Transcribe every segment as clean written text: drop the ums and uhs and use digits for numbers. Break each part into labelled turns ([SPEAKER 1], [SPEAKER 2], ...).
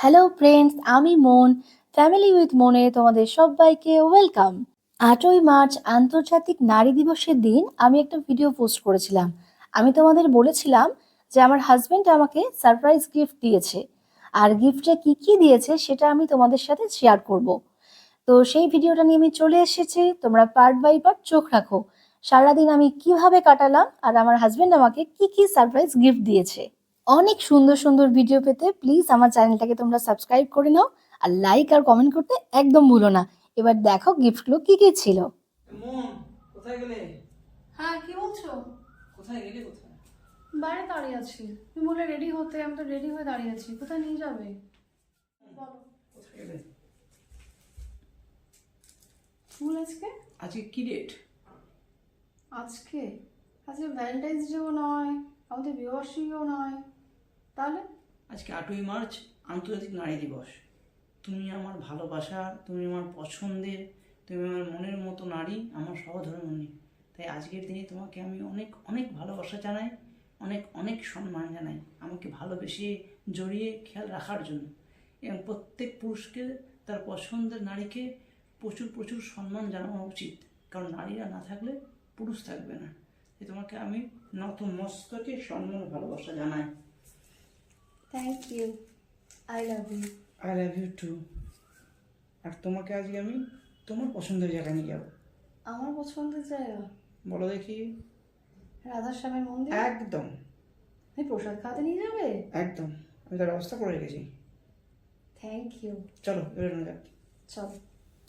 [SPEAKER 1] Hello friends, আমি মন। Family with মনে তোমাদের সবাইকে ওয়েলকাম। ৮ই মার্চ আন্তর্জাতিক নারী দিবসের দিন আমি একটা ভিডিও পোস্ট করেছিলাম। আমি তোমাদের বলেছিলাম যে আমার হাজবেন্ড আমাকে সারপ্রাইজ গিফট দিয়েছে, আর গিফটে কি কি দিয়েছে সেটা আমি তোমাদের সাথে শেয়ার করব। তো সেই ভিডিওটা নিয়ে আমি চলে এসেছি, তোমরা পার্ট বাই পার্ট চোখ রাখো। সারাদিন আমি কিভাবে কাটালাম আর আমার হাজবেন্ড আমাকে কি কি সারপ্রাইজ গিফট দিয়েছে। অনেক সুন্দর সুন্দর ভিডিও পেতে প্লিজ আমার চ্যানেলটাকে তোমরা সাবস্ক্রাইব করে নাও, আর লাইক আর কমেন্ট করতে একদম ভুলো না। এবার দেখো গিফটগুলো কি কি ছিল।
[SPEAKER 2] মন, কোথায় গেলে?
[SPEAKER 3] হ্যাঁ, কি বলছো?
[SPEAKER 2] কোথায় গেলে? কোথায়?
[SPEAKER 3] বাইরে দাঁড়িয়ে আছি। তুমি বলে রেডি হতে, আমি তো রেডি হয়ে দাঁড়িয়ে আছি। কোথায় নিয়ে যাবে বলো?
[SPEAKER 2] কোথায় গেলে?
[SPEAKER 3] ফুল আজকে
[SPEAKER 2] আজকে কি ডেট?
[SPEAKER 3] আজকে আজকে ভ্যালেন্টাইন্স ডেও নয়, আমাদের বিবাহবার্ষিকীও নয়। তাহলে
[SPEAKER 2] আজকে ৮ই মার্চ আন্তর্জাতিক নারী দিবস। তুমি আমার ভালোবাসা, তুমি আমার পছন্দের, তুমি আমার মনের মতো নারী, আমার সহধর্মিণী। তাই আজকের দিনে তোমাকে আমি অনেক অনেক ভালোবাসা জানাই, অনেক অনেক সম্মান জানাই আমাকে ভালোবেসে জড়িয়ে খেয়াল রাখার জন্য। এবং প্রত্যেক পুরুষকে তার পছন্দের নারীকে প্রচুর প্রচুর সম্মান জানানো উচিত, কারণ নারীরা না থাকলে পুরুষ থাকবে না। তাই তোমাকে আমি নতমস্তকে সম্মান ও ভালোবাসা জানাই।
[SPEAKER 3] Thank you, I love you.
[SPEAKER 2] I love you too. আর তোমাকে আজকে আমি তোমার পছন্দের জায়গায় নিয়ে যাবো।
[SPEAKER 3] আমার পছন্দের জায়গা
[SPEAKER 2] বলো দেখি।
[SPEAKER 3] রাধাশ্যামের মন্দির।
[SPEAKER 2] একদম
[SPEAKER 3] এই প্রসাদ খাওয়াতে নিয়ে যাবে?
[SPEAKER 2] একদম, আমি তার ব্যবস্থা করে রেখেছি।
[SPEAKER 3] Thank you.
[SPEAKER 2] চলো বেরোনো যাক।
[SPEAKER 3] চলো।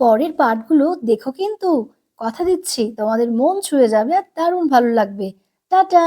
[SPEAKER 1] পরের পার্টগুলো দেখো কিন্তু, কথা দিচ্ছি তোমাদের মন ছুঁয়ে যাবে আর দারুণ ভালো লাগবে। টাটা।